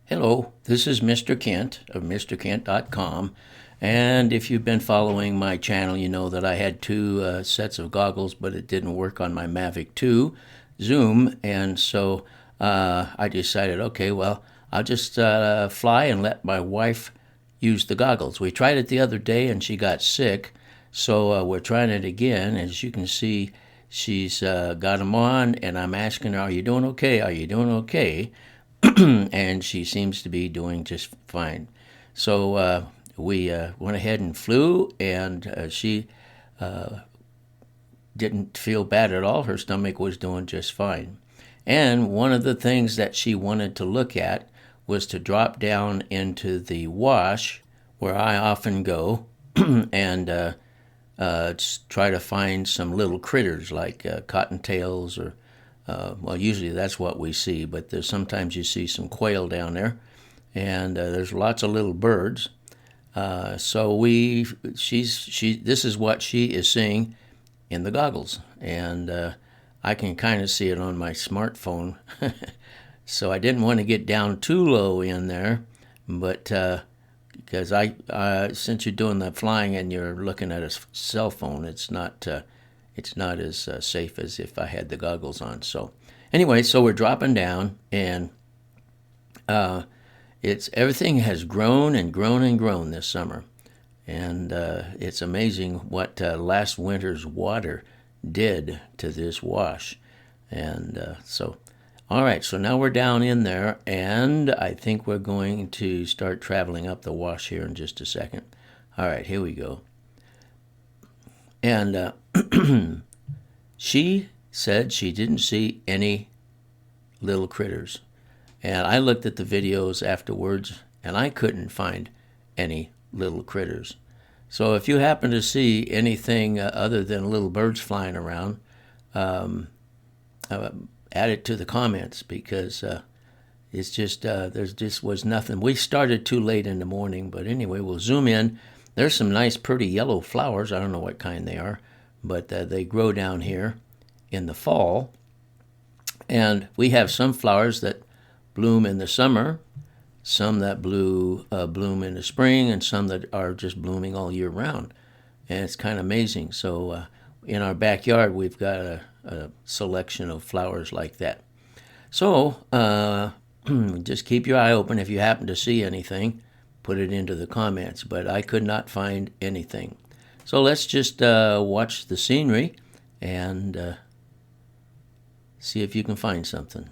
Hello, this is Mr. Kent of MrKent.com. And if you've been following my channel, you know that I had two sets of goggles, but it didn't work on my Mavic 2 Zoom. And so I decided, okay, well, I'll just fly and let my wife use the goggles. We tried it the other day and she got sick. So we're trying it again. As you can see, she's got them on, and I'm asking her, are you doing okay? Are you doing okay? And she seems to be doing just fine. So we went ahead and flew, and she didn't feel bad at all. Her stomach was doing just fine. And one of the things that she wanted to look at was to drop down into the wash where I often go and try to find some little critters like cottontails or well, usually that's what we see, but there's sometimes you see some quail down there, and there's lots of little birds. So this is what she is seeing in the goggles, and I can kind of see it on my smartphone. So I didn't want to get down too low in there, but because since you're doing the flying and you're looking at a cell phone, it's not as safe as if I had the goggles on. So anyway, so we're dropping down, and everything has grown and grown and grown this summer, and it's amazing what last winter's water did to this wash. And so all right, so now we're down in there, and I think we're going to start traveling up the wash here in just a second. All right, here we go. And she said she didn't see any little critters. And I looked at the videos afterwards, and I couldn't find any little critters. So if you happen to see anything other than little birds flying around, add it to the comments, because it's just there just was nothing. We started too late in the morning, but anyway, we'll zoom in. There's some nice pretty yellow flowers. I don't know what kind they are, but they grow down here in the fall. And we have some flowers that bloom in the summer, some that bloom in the spring, and some that are just blooming all year round. And it's kind of amazing. So in our backyard, we've got a selection of flowers like that. So just keep your eye open. If you happen to see anything, put it into the comments. But I could not find anything. So let's just watch the scenery and see if you can find something.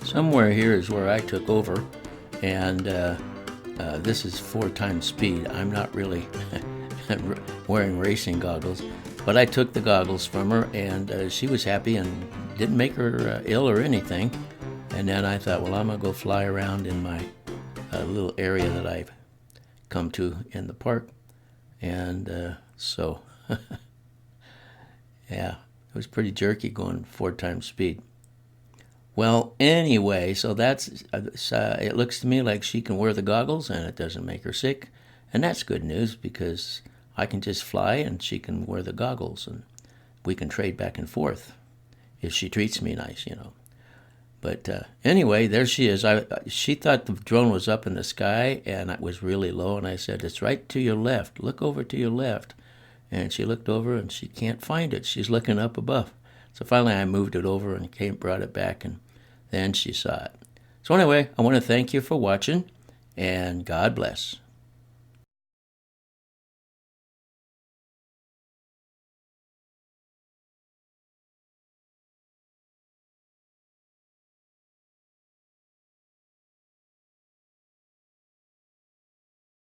Somewhere here is where I took over, and this is 4 times speed. I'm not really wearing racing goggles, But I took the goggles from her, and she was happy and didn't make her ill or anything. And then I thought, well, I'm going to go fly around in my little area that I've come to in the park. And so, yeah, it was pretty jerky going 4 times speed. Well, anyway, so that's it looks to me like she can wear the goggles and it doesn't make her sick. And that's good news because I can just fly and she can wear the goggles and we can trade back and forth if she treats me nice, you know. But anyway, there she is. She thought the drone was up in the sky and it was really low. And I said, it's right to your left. Look over to your left. And she looked over and she can't find it. She's looking up above. So finally I moved it over and brought it back, and then she saw it. So anyway, I want to thank you for watching, and God bless.